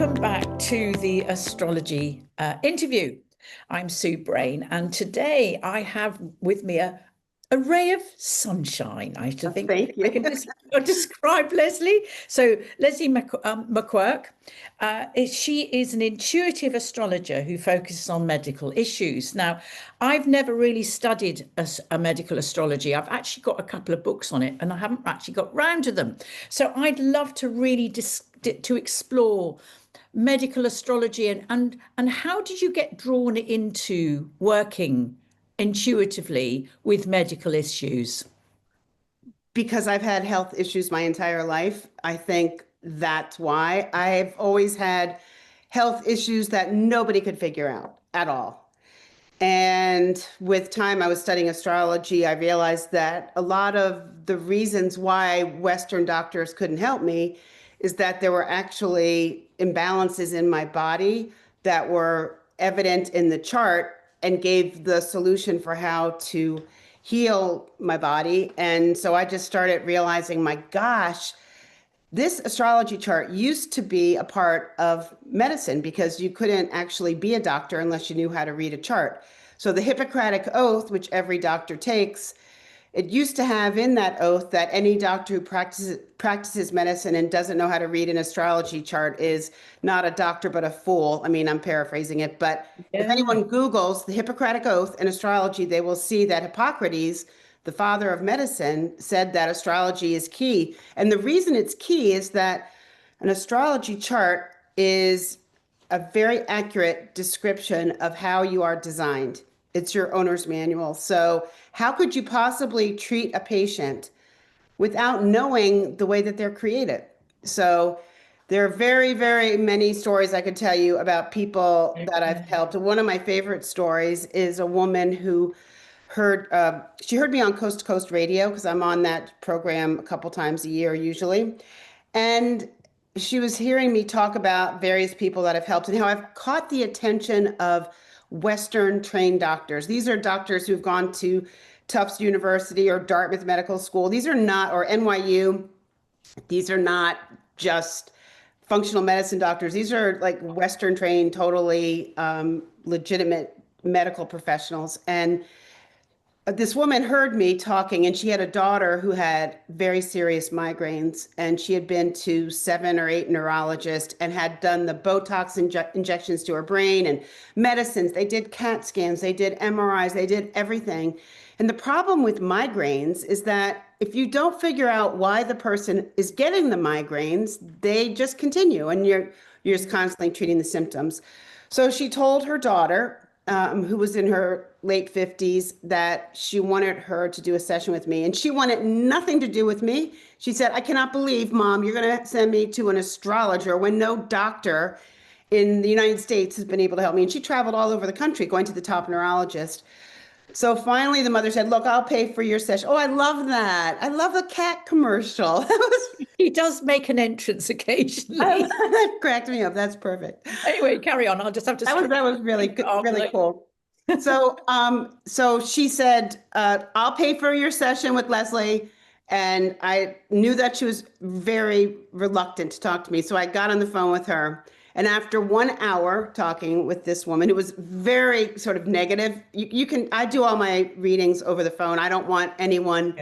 Welcome back to the astrology interview. I'm Sue Brain, and today I have with me a ray of sunshine. I should think Thank you. I can describe Leslie. So Leslie McGuirk, she is an intuitive astrologer who focuses on medical issues. Now, I've never really studied a medical astrology. I've actually got a couple of books on it, and I haven't actually got round to them. So I'd love to really to explore medical astrology and how did you get drawn into working intuitively with medical issues? Because I've had health issues my entire life. I think that's why. I've always had health issues that nobody could figure out at all. And with time, I was studying astrology. I realized that a lot of the reasons why Western doctors couldn't help me is that there were actually imbalances in my body that were evident in the chart and gave the solution for how to heal my body. And so I just started realizing, my gosh, this astrology chart used to be a part of medicine because you couldn't actually be a doctor unless you knew how to read a chart. So the Hippocratic Oath, which every doctor takes, it used to have in that oath that any doctor who practices medicine and doesn't know how to read an astrology chart is not a doctor, but a fool. I mean, I'm paraphrasing it, but if anyone Googles the Hippocratic Oath and astrology, they will see that Hippocrates, the father of medicine, said that astrology is key. And the reason it's key is that an astrology chart is a very accurate description of how you are designed. It's your owner's manual. So how could you possibly treat a patient without knowing the way that they're created? So there are very, very many stories I could tell you about people that I've helped. One of my favorite stories is a woman who she heard me on Coast to Coast Radio because I'm on that program a couple times a year usually. And she was hearing me talk about various people that I've helped and how I've caught the attention of Western trained doctors. These are doctors who've gone to Tufts University or Dartmouth Medical School. These are not, or NYU. These are not just functional medicine doctors. These are like Western trained, totally legitimate medical professionals. And this woman heard me talking, and she had a daughter who had very serious migraines, and she had been to 7 or 8 neurologists and had done the Botox injections to her brain and medicines. They did CAT scans, they did MRIs, they did everything. And the problem with migraines is that if you don't figure out why the person is getting the migraines, they just continue, and you're just constantly treating the symptoms. So she told her daughter, who was in her late 50s, that she wanted her to do a session with me. And she wanted nothing to do with me. She said, I cannot believe, Mom, you're going to send me to an astrologer when no doctor in the United States has been able to help me. And she traveled all over the country going to the top neurologist. So finally, the mother said, look, I'll pay for your session. Oh, I love that. I love the cat commercial. He does make an entrance occasionally. That cracked me up. That's perfect. Anyway, carry on. I'll just have to. That was really good, really cool. So she said, I'll pay for your session with Leslie. And I knew that she was very reluctant to talk to me. So I got on the phone with her. And after 1 hour talking with this woman who was very sort of negative, I do all my readings over the phone. I don't want anyone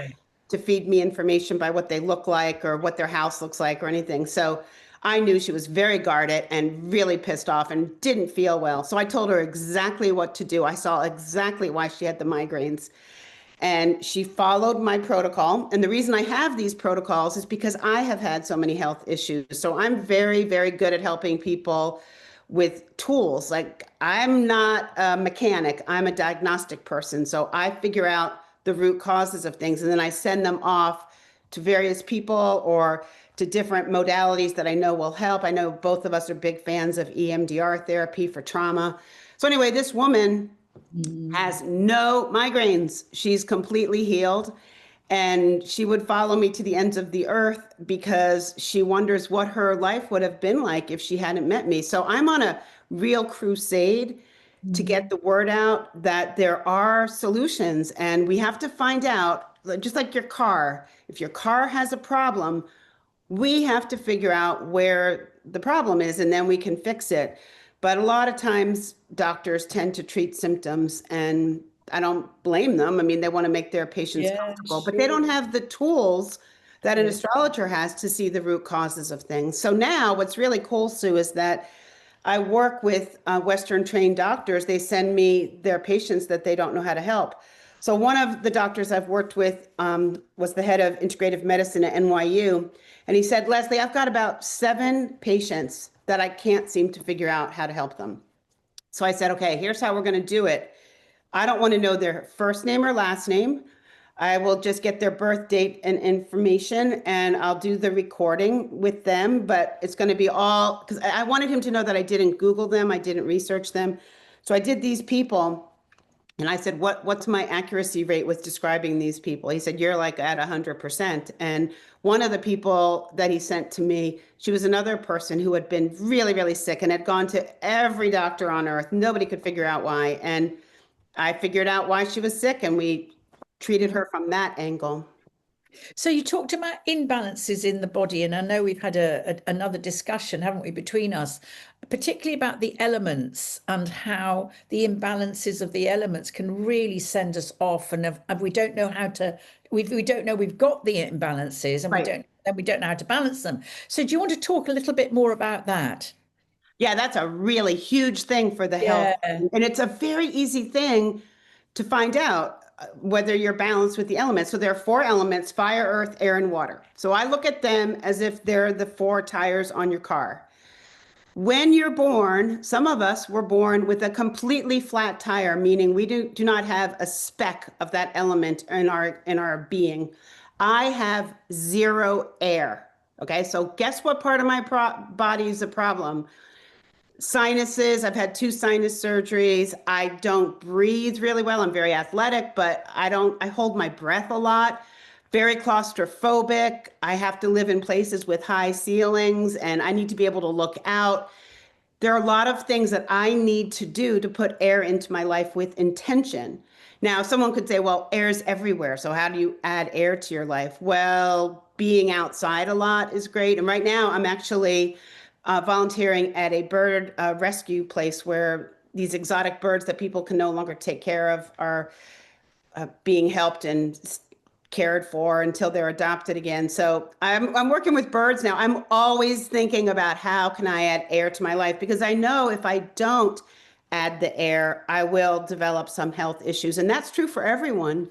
to feed me information by what they look like or what their house looks like or anything. So I knew she was very guarded and really pissed off and didn't feel well. So I told her exactly what to do. I saw exactly why she had the migraines. And she followed my protocol. And the reason I have these protocols is because I have had so many health issues. So I'm very, very good at helping people with tools. Like, I'm not a mechanic, I'm a diagnostic person. So I figure out the root causes of things, and then I send them off to various people or to different modalities that I know will help. I know both of us are big fans of EMDR therapy for trauma. So anyway, this woman has no migraines. She's completely healed. And she would follow me to the ends of the earth because she wonders what her life would have been like if she hadn't met me. So I'm on a real crusade to get the word out that there are solutions, and we have to find out, just like your car, if your car has a problem, We have to figure out where the problem is and then we can fix it. But a lot of times doctors tend to treat symptoms, and I don't blame them. I mean, they want to make their patients Yeah, comfortable, but they sure. don't have the tools that an Yeah. astrologer has to see the root causes of things. So now what's really cool, Sue, is that I work with Western trained doctors. They send me their patients that they don't know how to help. So one of the doctors I've worked with was the head of integrative medicine at NYU. And he said, Leslie, I've got about 7 patients that I can't seem to figure out how to help them. So I said, okay, here's how we're going to do it. I don't want to know their first name or last name. I will just get their birth date and information, and I'll do the recording with them. But it's going to be all, because I wanted him to know that I didn't Google them, I didn't research them. So I did these people, and I said, what's my accuracy rate with describing these people? He said, you're like at 100%. And one of the people that he sent to me, she was another person who had been really, really sick and had gone to every doctor on earth. Nobody could figure out why. And I figured out why she was sick, and we treated her from that angle. So you talked about imbalances in the body, and I know we've had another discussion, haven't we, between us, particularly about the elements and how the imbalances of the elements can really send us off, and we don't know how to, we don't know we've got the imbalances, and Right. we don't know how to balance them. So do you want to talk a little bit more about that? Yeah, that's a really huge thing for the health. Yeah. And it's a very easy thing to find out whether you're balanced with the elements. So there are 4 elements: fire, earth, air, and water. So I look at them as if they're the 4 tires on your car. When you're born, some of us were born with a completely flat tire, meaning we do not have a speck of that element in our being. I have 0 air. Okay, so guess what part of my body is a problem? Sinuses. I've had 2 sinus surgeries. I don't breathe really well. I'm very athletic, but I hold my breath a lot. Very claustrophobic. I have to live in places with high ceilings, and I need to be able to look out. There are a lot of things that I need to do to put air into my life with intention. Now, someone could say, well, air's everywhere. So how do you add air to your life? Well, being outside a lot is great. And right now I'm actually volunteering at a bird rescue place where these exotic birds that people can no longer take care of are being helped and cared for until they're adopted again. So I'm working with birds now. I'm always thinking about how can I add air to my life, because I know if I don't add the air, I will develop some health issues. And that's true for everyone.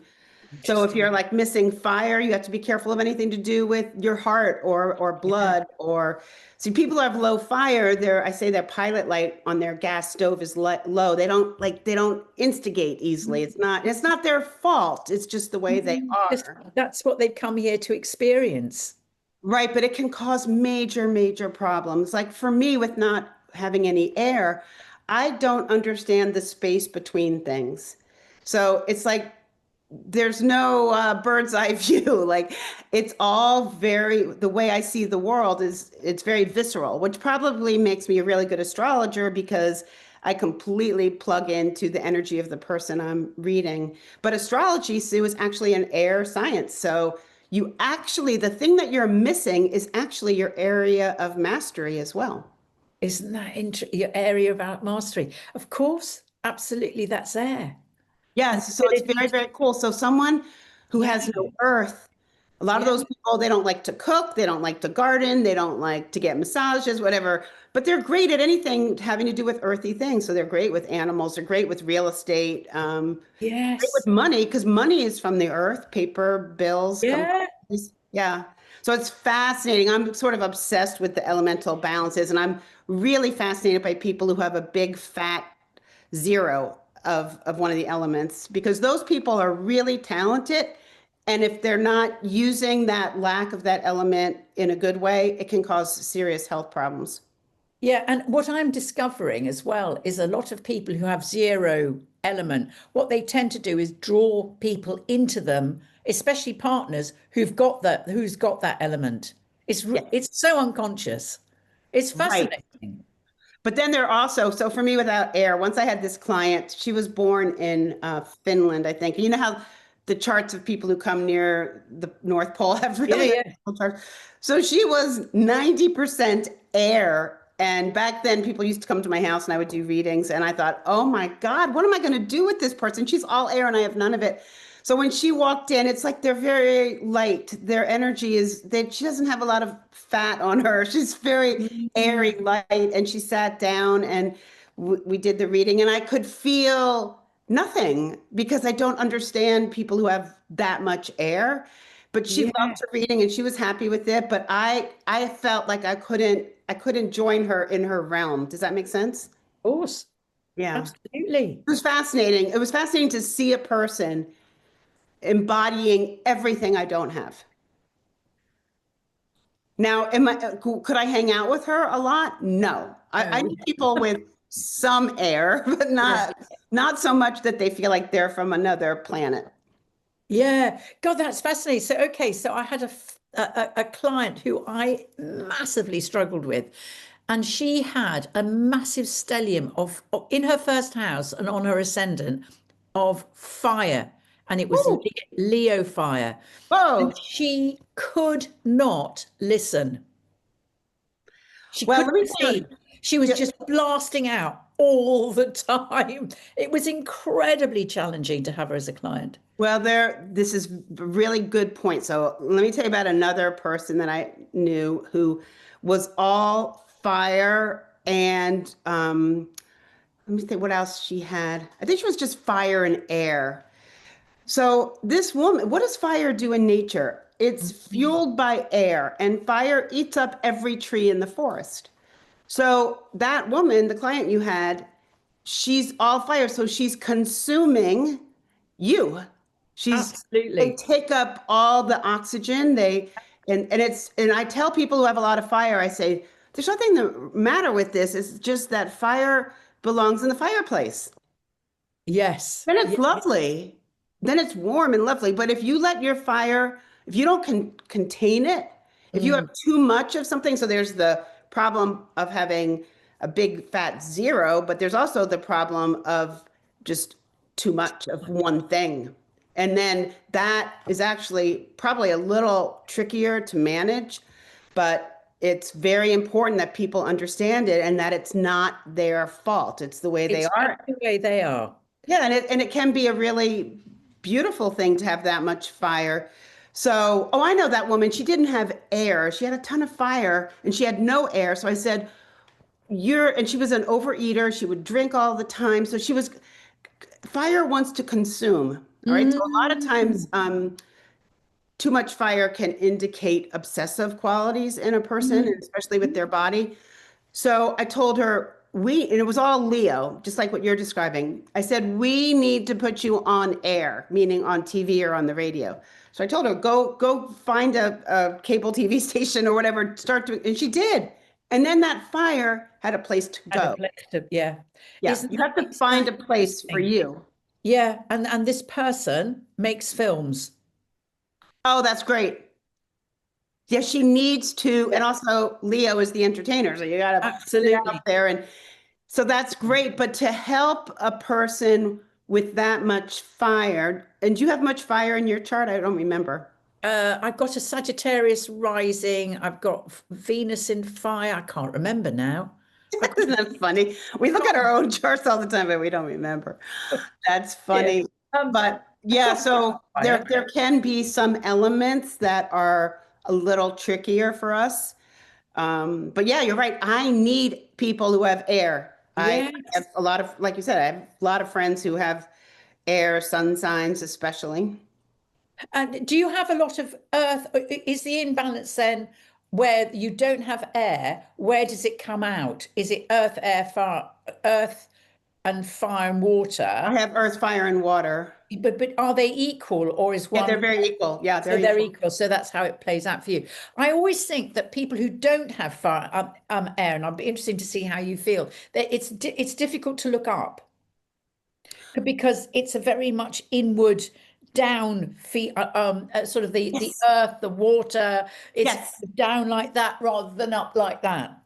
So if you're Interesting. like missing fire, you have to be careful of anything to do with your heart or Yeah. blood. Or see, people who have low fire, I say their pilot light on their gas stove is low. They don't instigate easily. It's not their fault. It's just the way they are. That's what they've come here to experience. Right, but it can cause major, major problems. Like for me, with not having any air, I don't understand the space between things. So it's like there's no bird's eye view. Like it's all the way I see the world is it's very visceral, which probably makes me a really good astrologer because I completely plug into the energy of the person I'm reading. But astrology, Sue, is actually an air science. So the thing that you're missing is actually your area of mastery as well. Isn't that your area of art mastery? Of course, absolutely, that's there. And the Yes, so it's ability very, to, very cool. So someone who yeah, has no earth, a lot of yeah, those people, they don't like to cook, they don't like to garden, they don't like to get massages, whatever, but they're great at anything having to do with earthy things. So they're great with animals, they're great with real estate, great with yes, money, because money is from the earth, paper, bills, yeah, companies. Yeah. So it's fascinating. I'm sort of obsessed with the elemental balances, and I'm really fascinated by people who have a big fat 0 of one of the elements, because those people are really talented. And if they're not using that lack of that element in a good way, it can cause serious health problems. yeah. And what I'm discovering as well is a lot of people who have zero element, what they tend to do is draw people into them, especially partners who's got that element. Yeah, It's so unconscious. It's right. fascinating. But then there are also, so for me without air, once I had this client, she was born in Finland, I think. You know how the charts of people who come near the North Pole have Yeah, really yeah. unusual charts. So she was 90% air. And back then, people used to come to my house and I would do readings. And I thought, oh my God, what am I going to do with this person? She's all air and I have none of it. So when she walked in, it's like they're very light. Their energy is that she doesn't have a lot of fat on her. She's very airy, Mm. light. And she sat down and we did the reading, and I could feel nothing because I don't understand people who have that much air. But she Yeah, loved her reading and she was happy with it. But I felt like I couldn't join her in her realm. Does that make sense? of course. Yeah. Absolutely. It was fascinating. It was fascinating to see a person embodying everything I don't have. Now, could I hang out with her a lot? No. I Oh, need people with some air, but yeah. not so much that they feel like they're from another planet. Yeah. God, that's fascinating. So, okay, so I had a client who I massively struggled with, and she had a massive stellium in her first house and on her ascendant of fire, and it was Woo! Leo fire. And Whoa. she could not listen. She Well, let couldn't me tell receive. you. She was Yeah, just blasting out all the time. It was incredibly challenging to have her as a client. well, this is a really good point. So let me tell you about another person that I knew who was all fire and let me think what else she had. I think she was just fire and air. So this woman, what does fire do in nature? It's Mhm. fueled by air, and fire eats up every tree in the forest. So that woman, the client you had, she's all fire, so she's consuming you. They Absolutely. take up all the oxygen. And I tell people who have a lot of fire, I say, there's nothing the matter with this. It's just that fire belongs in the fireplace. Yes. Then it's Yeah. lovely. Then it's warm and lovely. But if you let your fire, if you don't contain it, if you have Mm. too much of something, so there's the problem of having a big fat zero, but there's also the problem of just too much of one thing. And then that is actually probably a little trickier to manage, but it's very important that people understand it and that it's not their fault. It's the way they It's just are. the way they are. Yeah, and it can be a really beautiful thing to have that much fire. So, oh, I know that woman. She didn't have air. She had a ton of fire and she had no air. So I said, and she was an overeater. She would drink all the time. So fire wants to consume. All right. So a lot of times, Mm. too much fire can indicate obsessive qualities in a person, and Mm. especially with their body. So I told her, and it was all Leo, just like what you're describing. I said, we need to put you on air, meaning on TV or on the radio. So I told her, go find a cable TV station or whatever, start doing, and she did. And then that fire had a place to Had a go. place to, yeah. Yeah, you have to Isn't find that a place for interesting? you. Yeah, and this person makes films. Oh, that's great. Yeah, she needs to, Yeah, and also Leo is the entertainer, so you got to put it out absolutely. there. And so that's great. But to help a person with that much fire, and do you have much fire in your chart? I don't remember. I've got a Sagittarius rising. I've got Venus in fire. I can't remember now. I've got Isn't that funny? We look at our own charts all the time, but we don't remember. That's yeah. funny. But I've yeah, got so there fire. there can be some elements that are a little trickier for us. But yeah, you're right. I need people who have air. I have Yes. a lot of, like you said, I have a lot of friends who have air, sun signs especially. And do you have a lot of earth? Is the imbalance then where you don't have air? Where does it come out? Is it earth, air, fire, earth and fire and I water? have earth, fire, and water. But are they equal or is Yeah, they're one? very equal. Yeah, So they're they're equal. equal. So that's how it plays out for you. I always think that people who don't have fire, air, and I'd be interested to see how you feel, that it's difficult to look up because it's a very much inward down sort of the Yes. earth, the water. It's Yes. down like that rather than up like that.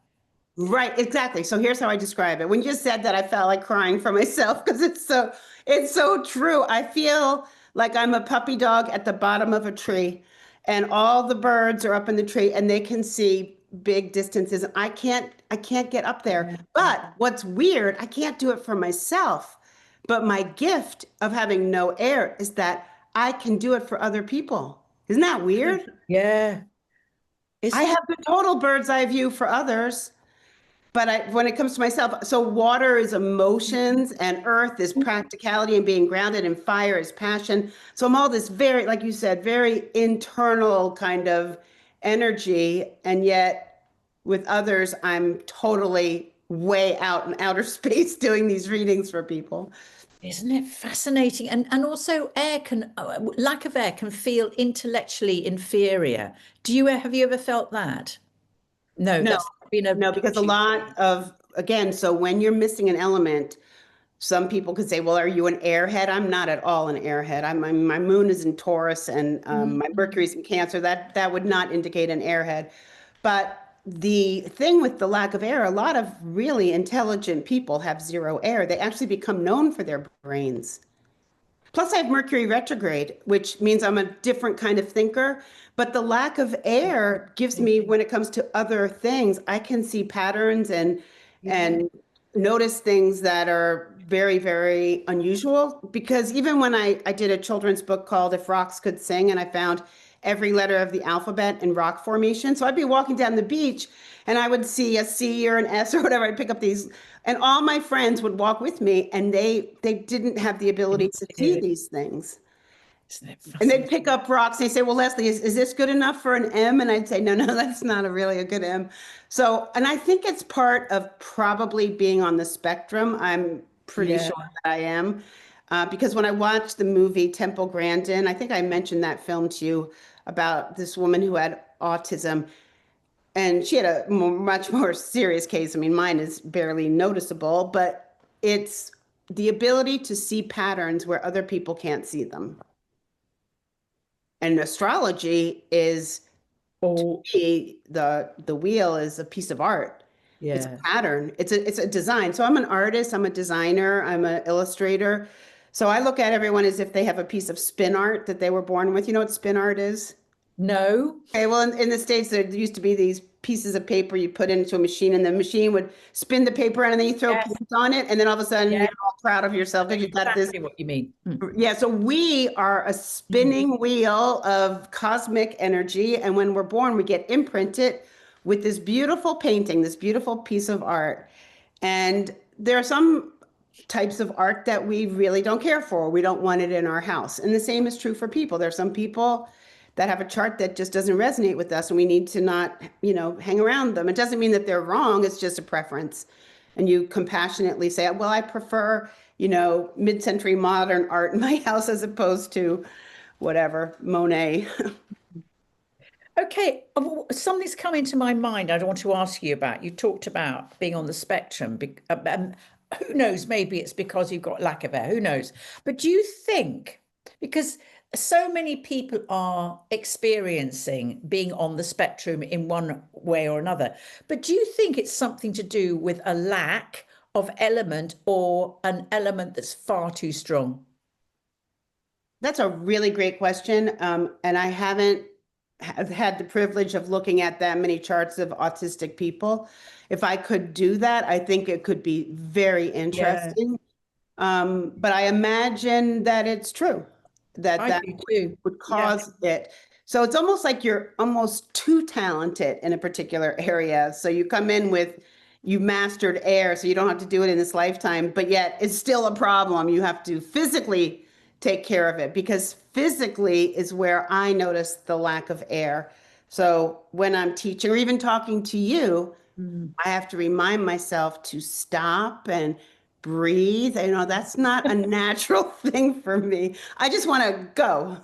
Right, exactly. So here's how I describe it. When you said that, I felt like crying for myself because it's so true. I feel like I'm a puppy dog at the bottom of a tree, and all the birds are up in the tree and they can see big distances. I can't get up there. Yeah. But what's weird, I can't do it for myself. But my gift of having no air is that I can do it for other people. Isn't that weird? Yeah. I Isn't it? have the total bird's eye view for others. But when it comes to myself, so water is emotions and earth is practicality and being grounded and fire is passion. So I'm all this very, like you said, very internal kind of energy. And yet with others, I'm totally way out in outer space doing these readings for people. Isn't it fascinating? And also air can lack of air can feel intellectually inferior. Have you ever felt that? No, No, that's been a no, because a issue. lot of, again, so when you're missing an element, some people could say, well, are you an airhead? I'm not at all an airhead. My moon is in Taurus and my Mm. Mercury's in Cancer. That would not indicate an airhead. But the thing with the lack of air, a lot of really intelligent people have zero air. They actually become known for their brains. Plus, I have Mercury retrograde, which means I'm a different kind of thinker. But the lack of air gives me, when it comes to other things, I can see patterns Yeah. and notice things that are very, very unusual. Because even when I did a children's book called If Rocks Could Sing, and I found every letter of the alphabet in rock formation. So I'd be walking down the beach and I would see a C or an S or whatever. I'd pick up these, and all my friends would walk with me, and they didn't have the ability to see these things. Isn't it And they'd fascinating? pick up rocks. They say, well, Leslie, is this good enough for an M? And I'd say, no, no, that's not a good M. So, and I think it's part of probably being on the spectrum. I'm pretty Yeah. sure that I am. Because when I watched the movie Temple Grandin, I think I mentioned that film to you about this woman who had autism. And she had a much more serious case. I mean, mine is barely noticeable, but it's the ability to see patterns where other people can't see them. And astrology is, to Oh, me, the wheel is a piece of art. It's a yeah. pattern. It's a design. So I'm an artist, I'm a designer, I'm an illustrator. So I look at everyone as if they have a piece of spin art that they were born with. You know what spin art is? No. Okay, well, in the States, there used to be these pieces of paper you put into a machine, and the machine would spin the paper around, and then you throw Yes. paint on it, and then all of a sudden Yeah. you're all proud of yourself I because know you've got this. exactly what you mean. Mm. Yeah, so we are a Mm. spinning wheel of cosmic energy, and when we're born, we get imprinted with this beautiful painting, this beautiful piece of art. And there are some types of art that we really don't care for. We don't want it in our house. And the same is true for people. There are some people that have a chart that just doesn't resonate with us, and we need to not, hang around them. It doesn't mean that they're wrong, it's just a preference. And you compassionately say, well, I prefer, mid-century modern art in my house as opposed to whatever, Monet. Okay, something's come into my mind I want to ask you about. You talked about being on the spectrum. Who knows? Maybe it's because you've got lack of air. Who knows? But do you think, because so many people are experiencing being on the spectrum in one way or another, but do you think it's something to do with a lack of element or an element that's far too strong? That's a really great question. And I haven't have had the privilege of looking at that many charts of autistic people. If I could do that, I think it could be very Yeah, interesting. But I imagine that it's true that I that do too. would Yeah. cause it. So it's almost like you're almost too talented in a particular area. So you come in with, you mastered air, so you don't have to do it in this lifetime, but yet it's still a problem. You have to physically take care of it because physically is where I notice the lack of air. So when I'm teaching or even talking to you, Mm. I have to remind myself to stop and breathe. That's not a natural thing for me. I just want to go.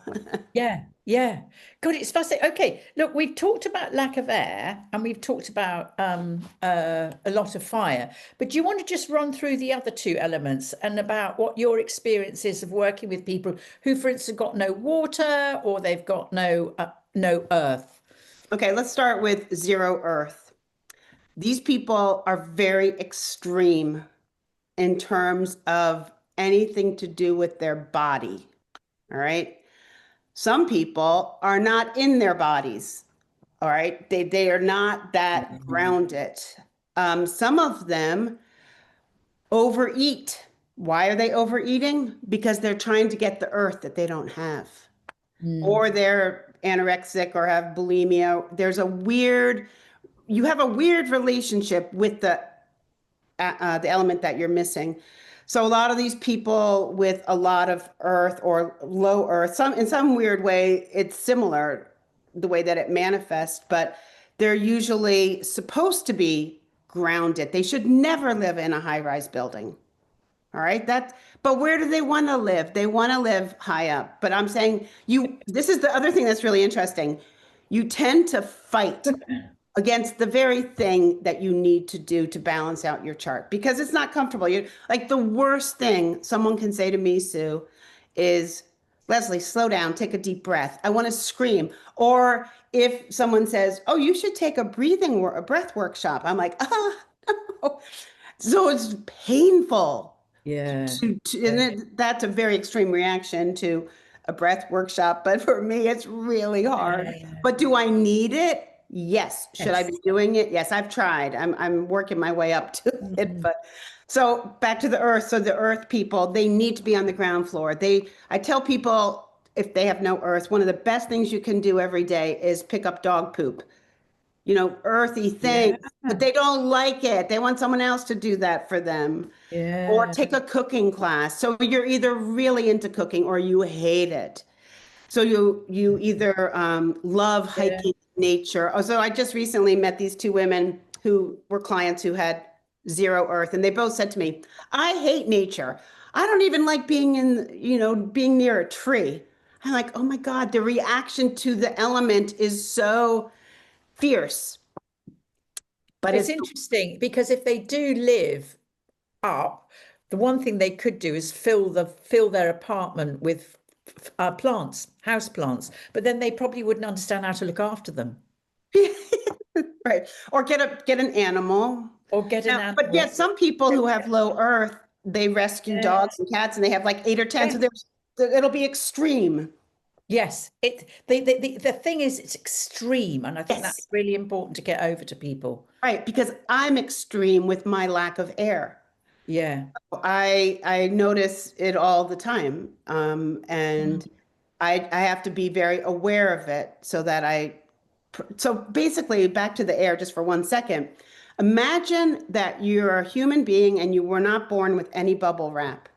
Yeah, yeah. God, it's fascinating. Okay, look, we've talked about lack of air and we've talked about a lot of fire, but do you want to just run through the other two elements and about what your experience is of working with people who, for instance, got no water or they've got no earth? Okay, let's start with zero earth. These people are very extreme in terms of anything to do with their body. All right. Some people are not in their bodies. All right. They are not that grounded. Some of them overeat. Why are they overeating? Because they're trying to get the earth that they don't have. Mm. Or they're anorexic or have bulimia. You have a weird relationship with the element that you're missing. So a lot of these people with a lot of earth or low earth, in some weird way, it's similar the way that it manifests, but they're usually supposed to be grounded. They should never live in a high-rise building. All right. But where do they want to live? They want to live high up. But I'm saying this is the other thing that's really interesting. You tend to fight against the very thing that you need to do to balance out your chart because it's not comfortable. You like the worst thing someone can say to me, Sue, is Leslie, slow down, take a deep breath. I want to scream. Or if someone says, "Oh, you should take a breath workshop," I'm like, "Ah, no." So it's painful. Yeah. That's a very extreme reaction to a breath workshop, but for me, it's really hard. Yeah. But do I need it? Yes. Should I Yes. be doing it? Yes, I've tried. I'm working my way up to it, Mhm. but so back to the earth. So the earth people, they need to be on the ground floor. I tell people if they have no earth, one of the best things you can do every day is pick up dog poop, earthy things, Yeah. but they don't like it. They want someone else to do that for them or Yeah. take a cooking class. So you're either really into cooking or you hate it. So you either love Yeah. hiking nature. Oh, so I just recently met these two women who were clients who had zero earth, and they both said to me, "I hate nature. I don't even like being near a tree." I'm like, "Oh my God, the reaction to the element is so fierce." But It's it's interesting because if they do live up, the one thing they could do is fill their apartment with plants, house plants, but then they probably wouldn't understand how to look after them right. Or get an animal. or get an Now, but animal. yet some people who have low earth, they rescue Yeah. dogs and cats and they have like 8 or 10. So Yeah. it'll be extreme. Yes, the thing is it's extreme, and I think that's Yes. really important to get over to people. Right. Because I'm extreme with my lack of air. Yeah. I notice it all the time. And Mm. I have to be very aware of it so basically back to the air just for 1 second. Imagine that you're a human being and you were not born with any bubble wrap.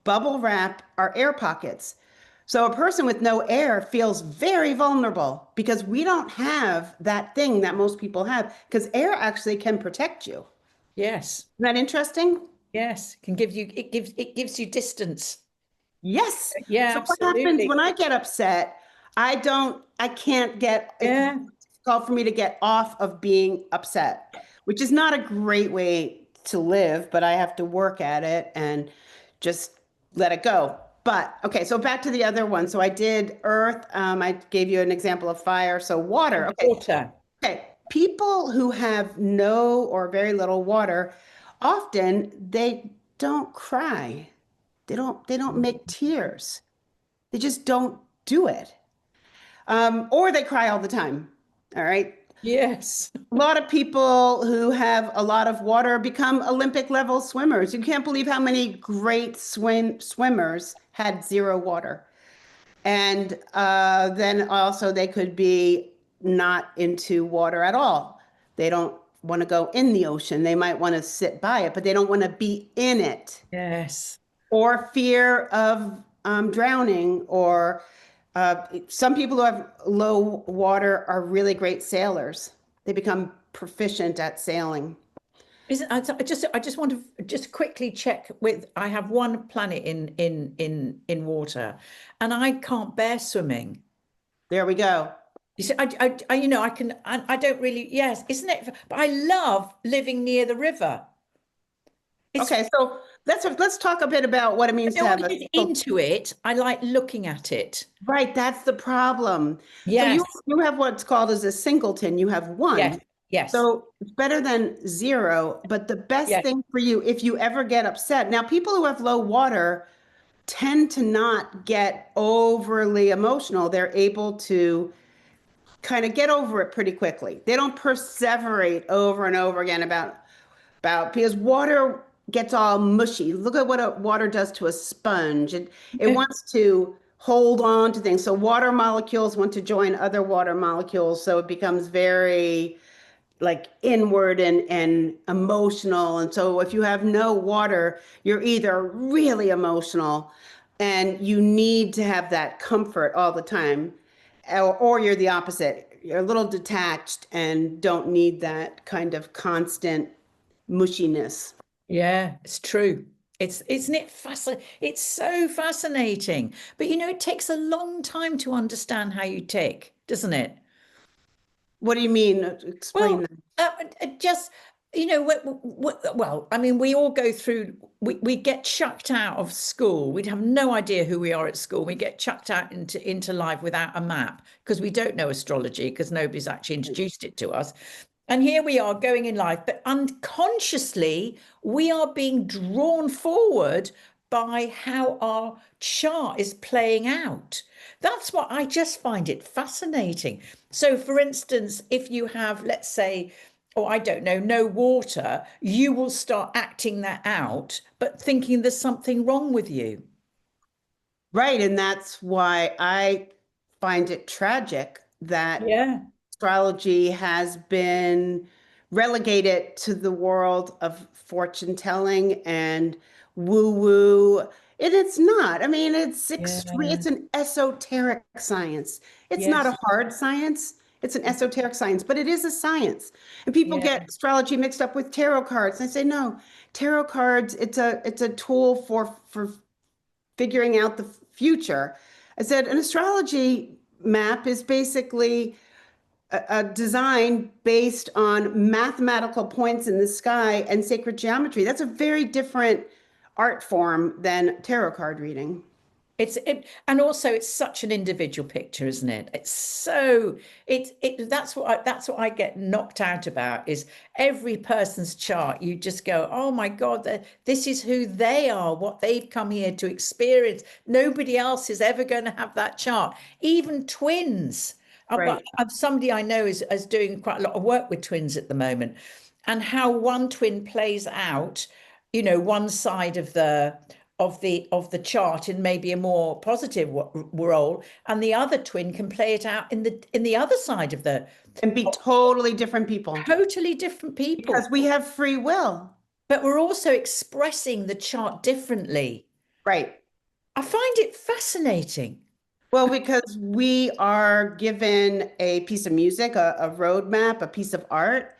Bubble wrap are air pockets. So a person with no air feels very vulnerable because we don't have that thing that most people have because air actually can protect you. Yes. Isn't that interesting? Yes. It gives you distance. Yes. Yeah, So what happens absolutely. when I get upset? I can't it's Yeah. difficult for me to get off of being upset, which is not a great way to live, but I have to work at it and just let it go. But okay, so back to the other one. So I did earth. I gave you an example of fire. So water. And Okay. water. Okay. People who have no or very little water, often they don't cry. They don't make tears. They just don't do it. Or they cry all the time. All right. Yes. A lot of people who have a lot of water become Olympic level swimmers. You can't believe how many great swimmers had zero water. And then also they could be not into water at all. They don't want to go in the ocean. They might want to sit by it, but they don't want to be in it. Yes. Or fear of drowning, or some people who have low water are really great sailors. They become proficient at sailing. Isn't I just want to just quickly check with I have one planet in water and I can't bear swimming. There we go. You see, I can I don't really yes, isn't it? But I love living near the river. It's Okay, so let's talk a bit about what it I means to don't want have to a get into it. I like looking at it. right. That's the problem. So you Yes, you have what's called as a singleton. You have yes, one. yes, So it's better than zero. But the best yes. thing for you, if you ever get upset, now people who have low water tend to not get overly emotional. They're able to kind of get over it pretty quickly. They don't perseverate over and over again about because water gets all mushy. Look at what water does to a sponge. It wants to hold on to things. So water molecules want to join other water molecules. So it becomes very like inward and emotional. And so if you have no water, you're either really emotional and you need to have that comfort all the time, or you're the opposite. You're a little detached and don't need that kind of constant mushiness. Yeah, it's true. It's isn't it fascinating? It's so fascinating. But you know, it takes a long time to understand how you tick, doesn't it? What do you mean? Explain Well, that. just you know, well, I mean, we all go through. We get chucked out of school. We'd have no idea who we are at school. We get chucked out into life without a map because we don't know astrology because nobody's actually introduced it to us. And here we are going in life, but unconsciously we are being drawn forward by how our chart is playing out. That's what I just find it fascinating. So, for instance, if you have, let's say, oh, I don't know, no water, you will start acting that out, but thinking there's something wrong with you. Right. And that's why I find it tragic that Yeah, astrology has been relegated to the world of fortune telling and woo woo. And it's not. I mean, it's extreme. yeah, It's an esoteric science. It's not a yes, hard science. It's an esoteric science, but it is a science. And people yeah. get astrology mixed up with tarot cards. And I say, no, tarot cards, it's a tool for figuring out the future. I said, an astrology map is basically a design based on mathematical points in the sky and sacred geometry. That's a very different art form than tarot card reading. And also it's such an individual picture, isn't it? It's so that's what I get knocked out about is every person's chart. You just go, oh my God, this is who they are, what they've come here to experience. Nobody else is ever going to have that chart. Even twins. But Right. somebody I know is doing quite a lot of work with twins at the moment, and how one twin plays out, you know, one side of the chart in maybe a more positive role, and the other twin can play it out in the other side of the And be totally different people totally different people. because we have free will. But we're also expressing the chart differently. Right. I find it fascinating. Well, because we are given a piece of music, a roadmap, a piece of art,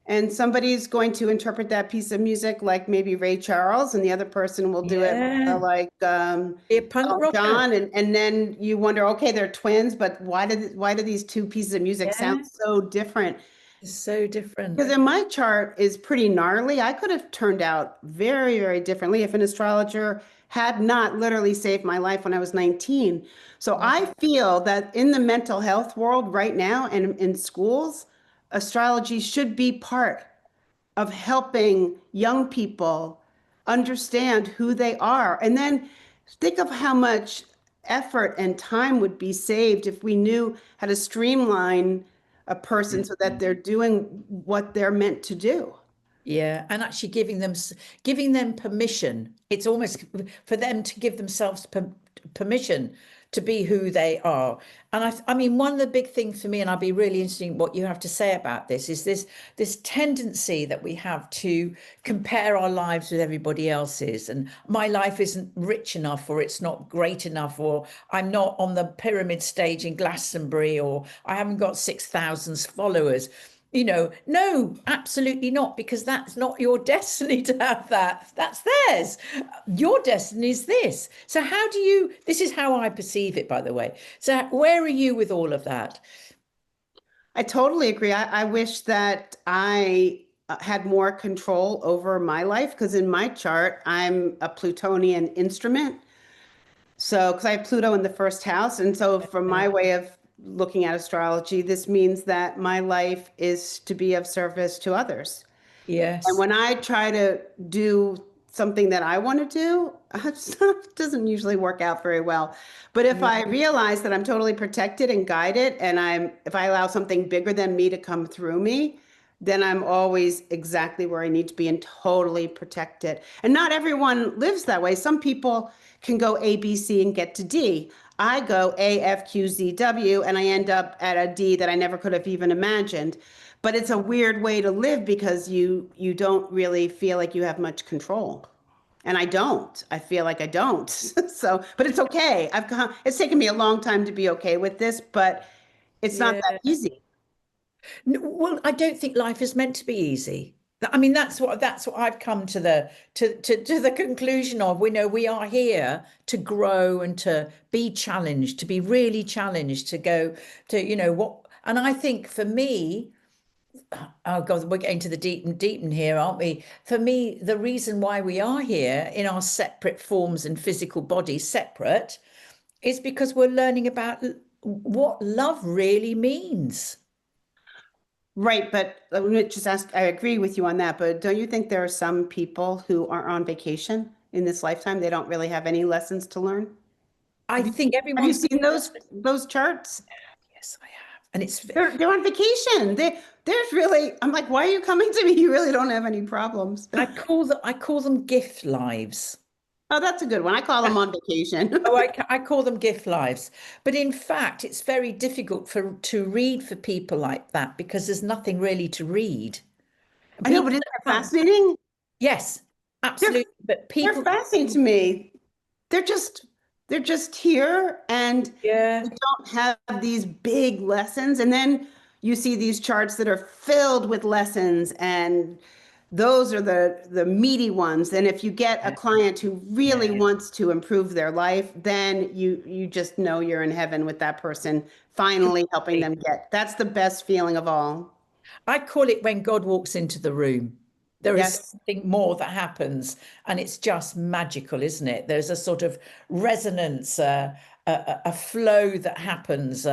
and somebody's going to interpret that piece of music like maybe Ray Charles, and the other person will do it Yeah, like be a punk Elton rocker. John, and then you wonder, okay, they're twins, but why do these two pieces of music sound Yeah, so different? it's so different. Because in my chart is pretty gnarly. I could have turned out very, very differently if an astrologer had not literally saved my life when I was 19. So Yeah. I feel that in the mental health world right now and in schools, astrology should be part of helping young people understand who they are. And then think of how much effort and time would be saved if we knew how to streamline a person so that they're doing what they're meant to do. Yeah, and actually giving them permission. It's almost for them to give themselves permission to be who they are. And I mean, one of the big things for me, and I'd be really interested in what you have to say about this, is this tendency that we have to compare our lives with everybody else's. And my life isn't rich enough, or it's not great enough, or I'm not on the pyramid stage in Glastonbury, or I haven't got 6,000 followers. You know, no, absolutely not, because that's not your destiny to have that. That's theirs. Your destiny is this. So, this is how I perceive it, by the way. So, where are you with all of that? I totally agree. I wish that I had more control over my life because in my chart, I'm a Plutonian instrument. So, because I have Pluto in the first house. And so, from my way of looking at astrology, this means that my life is to be of service to others. And Yes. when I try to do something that I want to do, it doesn't usually work out very well. But if Yeah. I realize that I'm totally protected and guided, and if I allow something bigger than me to come through me, then I'm always exactly where I need to be and totally protected. And not everyone lives that way. Some people can go A, B, C and get to D. I go A, F, Q, Z, W, and I end up at a D that I never could have even imagined. But it's a weird way to live because you don't really feel like you have much control. And I don't. I feel like I don't. So, but it's okay. It's taken me a long time to be okay with this, but it's not Yeah. that easy. Well, I don't think life is meant to be easy. I mean, that's what I've come to the conclusion of. We know we are here to grow and to be challenged, to be really challenged, to go to, what. And I think for me, oh God, we're getting to the deep in here, aren't we? For me, the reason why we are here in our separate forms and physical bodies, separate, is because we're learning about what love really means. Right, but let me just ask, I agree with you on that, but don't you think there are some people who are on vacation in this lifetime? They don't really have any lessons to learn? I think Have you everyone's got seen a lesson. those charts? Yes, I have. And it's They're on vacation. There's really, I'm like, why are you coming to me? You really don't have any problems. I call them gift lives. Oh, that's a good one. I call them on vacation. Oh, I call them gift lives. But in fact, it's very difficult to read for people like that because there's nothing really to read. I know, People but isn't that that come, fascinating? yes, They're absolutely. But they're people, fascinating to me. They're just they're just here and they yeah, don't have these big lessons. And then you see these charts that are filled with lessons and those are the meaty ones. And if you get a client who really yeah. wants to improve their life, then you just know you're in heaven with that person, finally helping them get. That's the best feeling of all. I call it when God walks into the room. There is Yes. something more that happens, and it's just magical, isn't it? There's a sort of resonance, a flow that happens.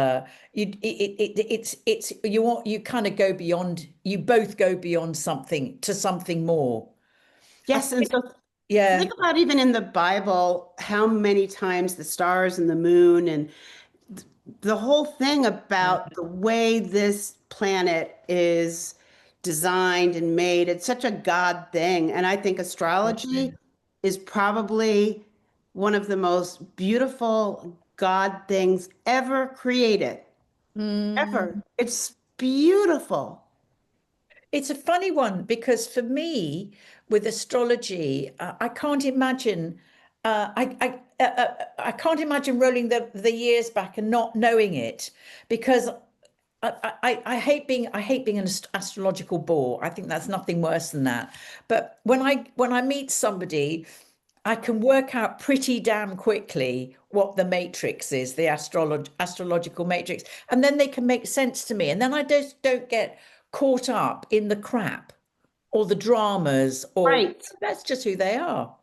It's you kind of go beyond. You both go beyond something to something more. I Yes, and think, so yeah, think about even in the Bible, how many times the stars and the moon and the whole thing about the way this planet is designed and made. It's such a God thing. And I think astrology is probably one of the most beautiful God things ever created. Ever. mm, It's beautiful. it's a funny one because for me, with astrology, I can't imagine. I can't imagine rolling the years back and not knowing it because I hate being an astrological bore. I think that's nothing worse than that. But when I meet somebody, I can work out pretty damn quickly what the matrix is, the astrological matrix, and then they can make sense to me. And then I just don't get caught up in the crap or the dramas, or Right. that's just who they are.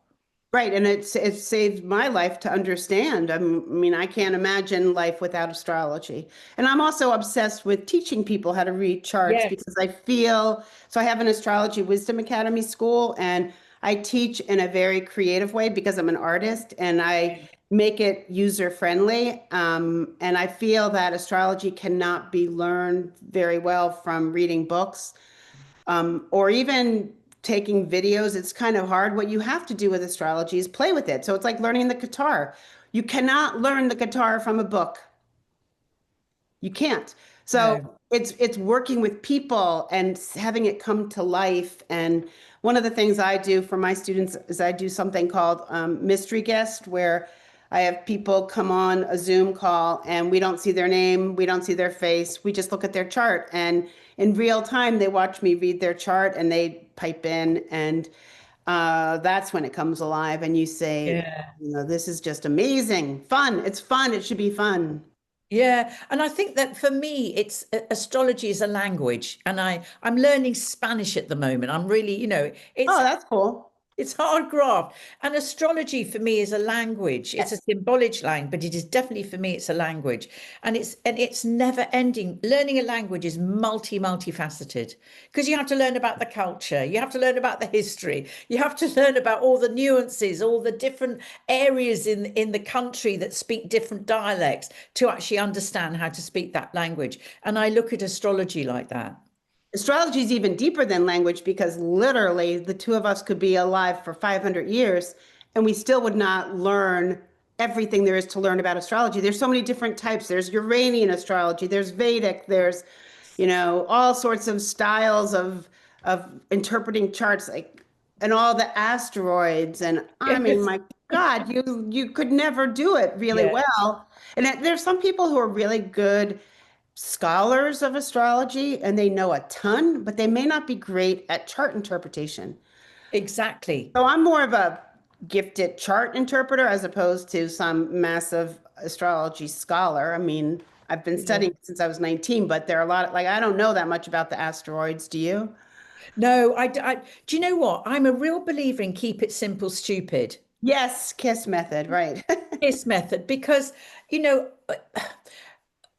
Right, and it's saved my life to understand. I mean, I can't imagine life without astrology. And I'm also obsessed with teaching people how to read charts Yes. because I feel so I have an Astrology Wisdom Academy school and I teach in a very creative way because I'm an artist and I make it user friendly. And I feel that astrology cannot be learned very well from reading books or even taking videos. It's kind of hard. What you have to do with astrology is play with it. So it's like learning the guitar. You cannot learn the guitar from a book. You can't. So No. it's working with people and having it come to life. And one of the things I do for my students is I do something called mystery guest, where I have people come on a Zoom call and we don't see their name, we don't see their face, we just look at their chart. And in real time, they watch me read their chart and they pipe in, and that's when it comes alive. And you say, Yeah. this is just amazing, fun. It's fun. It should be fun. Yeah, and I think that for me, it's astrology is a language, and I'm learning Spanish at the moment. I'm really, Oh, it's that's cool. It's hard graft. And astrology for me is a language. It's a Yes. symbolic language, but it is definitely for me, it's a language. And it's never ending. Learning a language is multifaceted because you have to learn about the culture, you have to learn about the history, you have to learn about all the nuances, all the different areas in the country that speak different dialects to actually understand how to speak that language. And I look at astrology like that. Astrology is even deeper than language because literally the two of us could be alive for 500 years and we still would not learn everything there is to learn about astrology. There's so many different types. There's Uranian astrology, there's Vedic, there's, all sorts of styles of interpreting charts, like, and all the asteroids. And I mean, Yes. my God, you could never do it really Yeah, well. And there's some people who are really good scholars of astrology and they know a ton, but they may not be great at chart interpretation. exactly. So I'm more of a gifted chart interpreter as opposed to some massive astrology scholar. I mean, I've been Yeah. studying since I was 19, but there are a lot like I don't know that much about the asteroids. Do you? No, do you know what? I'm a real believer in keep it simple, stupid. Yes, KISS method, right. This method, because, you know,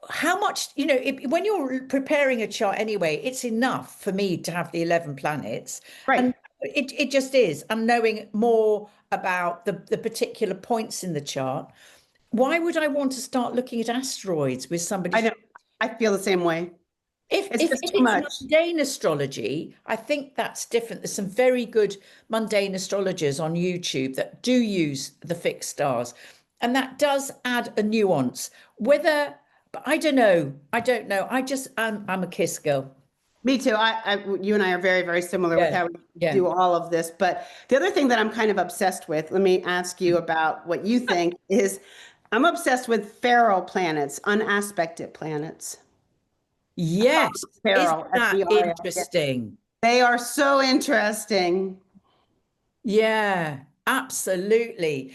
how much, when you're preparing a chart anyway, it's enough for me to have the 11 planets. Right. And it just is. And knowing more about the particular points in the chart. Why would I want to start looking at asteroids with I somebody? know. I feel the same way. If It's if just if too it's much. mundane astrology, I think that's different. There's some very good mundane astrologers on YouTube that do use the fixed stars, and that does add a nuance. Whether, but I don't know. I don't know. I'm a kiss girl. Me too. You and I are very, very similar with Yeah, how we yeah. do all of this. But the other thing that I'm kind of obsessed with, let me ask you about what you think, is I'm obsessed with feral planets, unaspected planets. Yes. Isn't Feral, that Feral. Yeah. interesting? They are so interesting. Yeah, absolutely.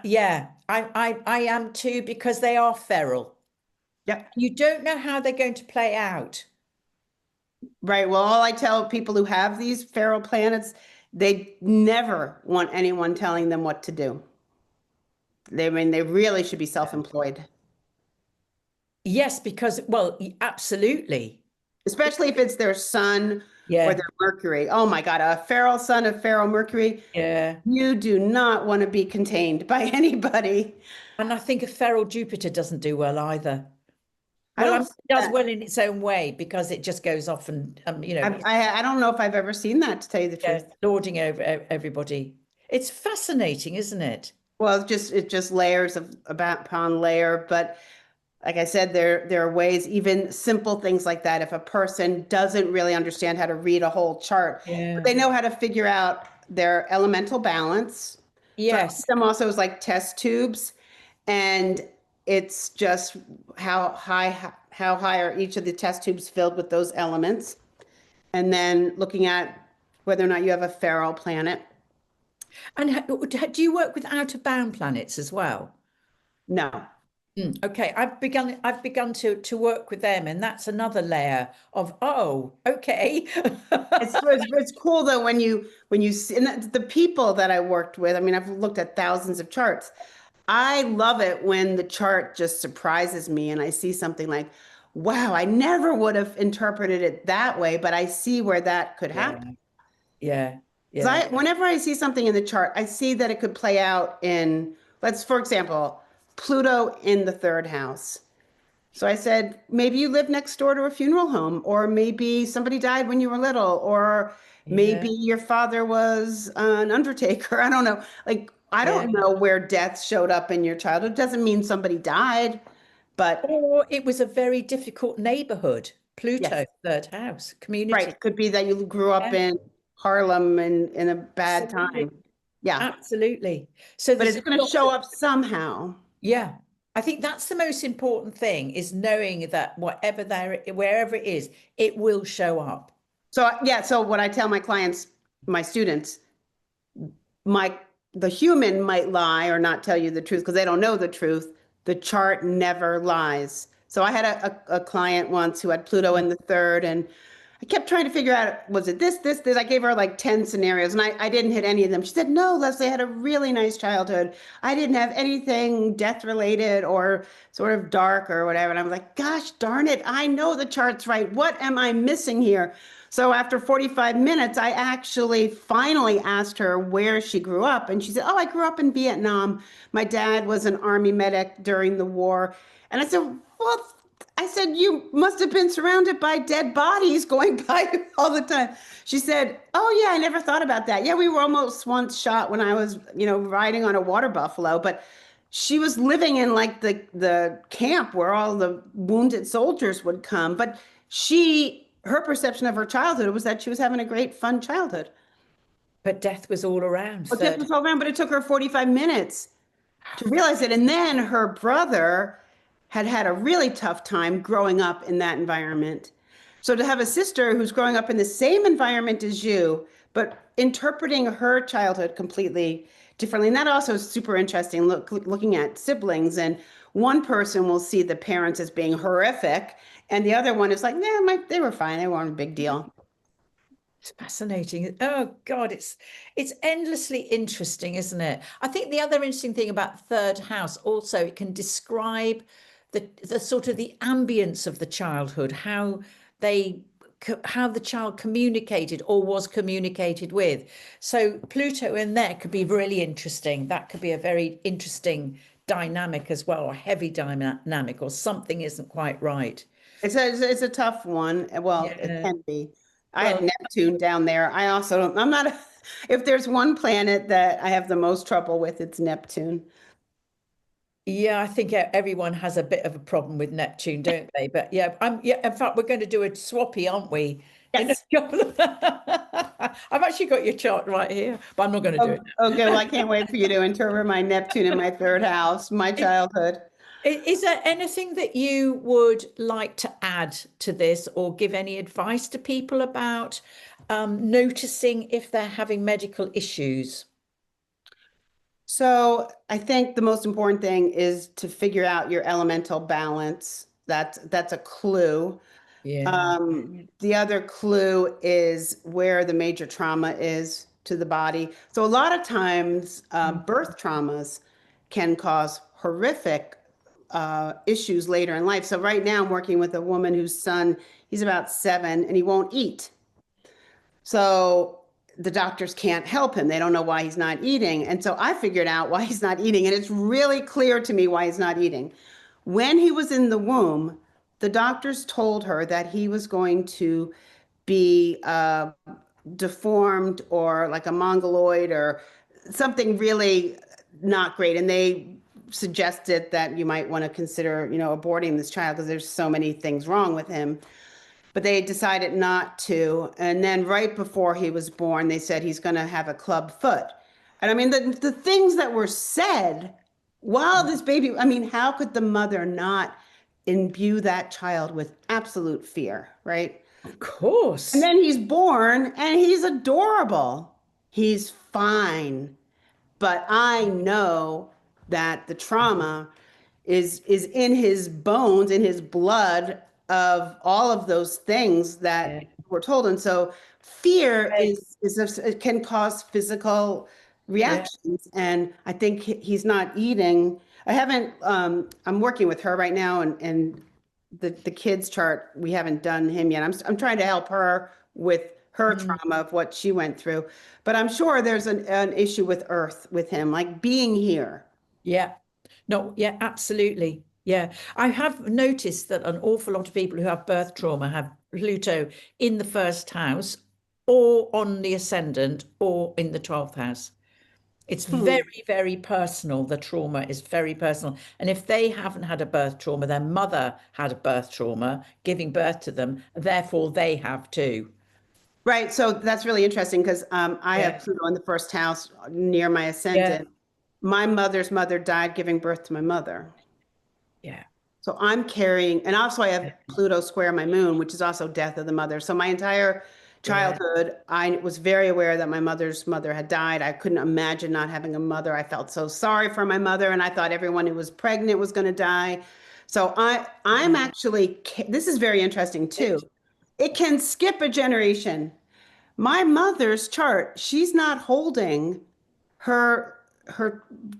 Yeah, I am too because they are feral. Yep. You don't know how they're going to play out. Right. Well, all I tell people who have these feral planets, they never want anyone telling them what to do. I mean, they really should be self-employed. Yes, because, well, absolutely. Especially if it's their sun or Yeah, their Mercury. Oh my God, a feral sun of feral Mercury. yeah. You do not want to be contained by anybody. And I think a feral Jupiter doesn't do well either. I Well, I don't mean, see it does that. well in its own way because it just goes off and, I don't know if I've ever seen that, to tell you the yeah, truth. lording over everybody. It's fascinating, isn't it? Well, it's just layers of about upon layer. But like I said, there are ways, even simple things like that. If a person doesn't really understand how to read a whole chart, but Yeah. they know how to figure out their elemental balance. So I use Yes. them also as like test tubes, and it's just how high are each of the test tubes filled with those elements, and then looking at whether or not you have a feral planet. And do you work with outer bound planets as well? No, Okay, I've begun to work with them, and that's another layer of, oh, okay. it's cool though when you see and the people that I worked with. I mean, I've looked at thousands of charts. I love it when the chart just surprises me and I see something like, wow, I never would have interpreted it that way, but I see where that could Yeah, happen. yeah, Because yeah, whenever I see something in the chart, I see that it could play out in, for example, Pluto in the third house. So I said, maybe you live next door to a funeral home, or maybe somebody died when you were little, or maybe yeah, your father was an undertaker. I don't know. Like, I yeah. don't know where death showed up in your childhood. Doesn't mean somebody died, but Or it was a very difficult neighborhood. yes, Pluto, third house, right. community. It could be that you grew up Yeah, in Harlem in a bad absolutely, time. Yeah, absolutely. So but there's it's going to lots show of, up somehow. yeah. I think that's the most important thing is knowing that whatever there, wherever it is, it will show up. So yeah, so what I tell my clients, my students, my the human might lie or not tell you the truth because they don't know the truth. The chart never lies. So I had a client once who had Pluto in the third, and I kept trying to figure out, was it this? I gave her like 10 scenarios and I didn't hit any of them. She said, no, Leslie, I had a really nice childhood. I didn't have anything death related or sort of dark or whatever. And I was like, gosh darn it, I know the chart's right. What am I missing here? So after 45 minutes, I actually finally asked her where she grew up. And she said, oh, I grew up in Vietnam. My dad was an army medic during the war. And I said, well, I said, you must have been surrounded by dead bodies going by all the time. She said, oh, yeah, I never thought about that. Yeah, we were almost once shot when I was, riding on a water buffalo. But she was living in like the camp where all the wounded soldiers would come. But her perception of her childhood was that she was having a great, fun childhood. But death was all around. Well, death was all around, but it took her 45 minutes to realize it. And then her brother had had a really tough time growing up in that environment. So to have a sister who's growing up in the same environment as you, but interpreting her childhood completely differently. And that also is super interesting, looking at siblings. And one person will see the parents as being horrific, and the other one is like, nah, they were fine. They weren't a big deal. It's fascinating. Oh God, it's endlessly interesting, isn't it? I think the other interesting thing about third house also, it can describe the sort of the ambience of the childhood, how the child communicated or was communicated with. So Pluto in there could be really interesting. That could be a very interesting dynamic as well, or heavy dynamic, or something isn't quite right. It's a tough one. Well, it Yeah. can be. I had Well, Neptune down there. I also don't, I'm not, if there's one planet that I have the most trouble with, it's Neptune. yeah, I think everyone has a bit of a problem with Neptune, don't they? But yeah, yeah, in fact, we're going to do a swappy, aren't we? In a Yes. couple of I've actually got your chart right here, but I'm not going to do Oh, it okay. Well, I can't wait for you to interpret my Neptune in my third house, my now. childhood. Is there anything that you would like to add to this or give any advice to people about noticing if they're having medical issues? So I think the most important thing is to figure out your elemental balance. That's a clue. Yeah. The other clue is where the major trauma is to the body. So a lot of times, birth traumas can cause horrific issues later in life. So right now, I'm working with a woman whose son, he's about 7, and he won't eat. So the doctors can't help him. They don't know why he's not eating. And so I figured out why he's not eating. And it's really clear to me why he's not eating. When he was in the womb, the doctors told her that he was going to be deformed or like a mongoloid or something really not great. And they suggested that you might want to consider, aborting this child because there's so many things wrong with him. But they decided not to. And then right before he was born, they said he's going to have a club foot. And I mean, the things that were said while this baby, I mean, how could the mother not imbue that child with absolute fear, right? Of And course. then he's born and he's adorable. He's fine. But I know that the trauma is in his bones, in his blood of all of those things Yeah. that we're told. And so fear it can cause physical Yeah. reactions. And I think he's not eating. I haven't, I'm working with her right now and the kids chart, we haven't done him yet. I'm trying to help her with her Mm. trauma of what she went through. But I'm sure there's an issue with Earth with him, like being here. Yeah. No, yeah, absolutely. Yeah. I have noticed that an awful lot of people who have birth trauma have Pluto in the first house or on the ascendant or in the 12th house. It's Hmm. very, very personal. The trauma is very personal. And if they haven't had a birth trauma, their mother had a birth trauma, giving birth to them, therefore they have too. Right. So that's really interesting because I have Yeah. Pluto in the first house near my Yeah. ascendant. My mother's mother died giving birth to my mother. Yeah. So I'm carrying, and also I have Pluto square my moon, which is also death of the mother. So my entire Yeah. childhood, I was very aware that my mother's mother had died. I couldn't imagine not having a mother. I felt so sorry for my mother, and I thought everyone who was pregnant was going to die. So I'm Yeah. actually, this is very interesting too. it can skip a generation. My mother's chart, she's not holding her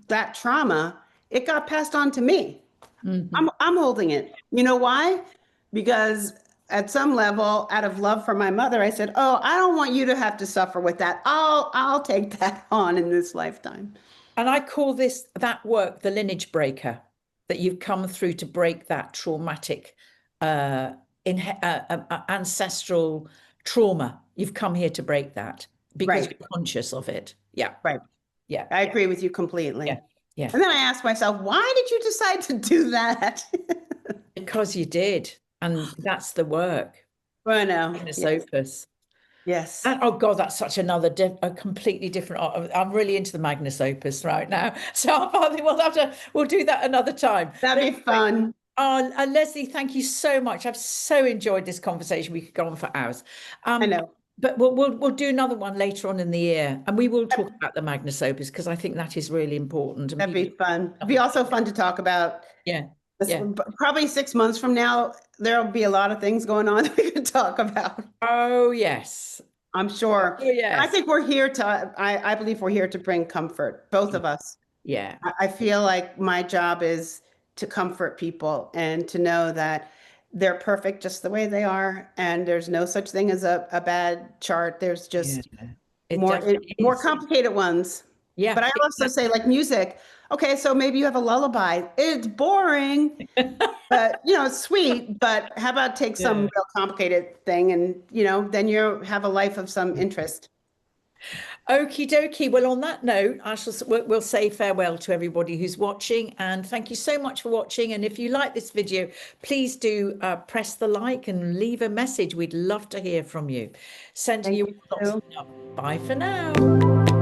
that trauma. It got passed on to me. I'm holding it. You know why? Because at some level, out of love for my mother, I said, "Oh, I don't want you to have to suffer with that. I'll take that on in this lifetime." And I call that work the lineage breaker, that you've come through to break that traumatic ancestral trauma. You've come here to break that because Right. you're conscious of it. Yeah. Right. Yeah. I agree with you completely. Yeah. Yeah. And then I asked myself, why did you decide to do that? Because you did. And that's the work. I know. Magnus Yes. Opus. Yes. And, oh God, that's such a completely different art. I'm really into the Magnus Opus right now. So I think we'll do that another time. That'd be fun. Leslie, thank you so much. I've so enjoyed this conversation. We could go on for hours. I know. But we'll do another one later on in the year, and we will talk about the Magnus Opus because I think that is really important. That'd be fun. It'd be also fun to talk about. Yeah. Yeah. Probably 6 months from now, there'll be a lot of things going on that we could talk about. Oh, yes. I'm sure. Oh, yes. I think we're here I believe we're here to bring comfort, both of us. Yeah. I feel like my job is to comfort people and to know that they're perfect just the way they are. And there's no such thing as a bad chart. There's just more complicated ones. Yeah. But I also say, like, music. Okay, so maybe you have a lullaby. It's boring, but it's sweet. But how about take some real complicated thing and then you have a life of some interest. Okie dokie. Well, on that note, we'll say farewell to everybody who's watching, and thank you so much for watching. And if you like this video, please do press the like and leave a message. We'd love to hear from you. Sending you lots of love. Bye for now.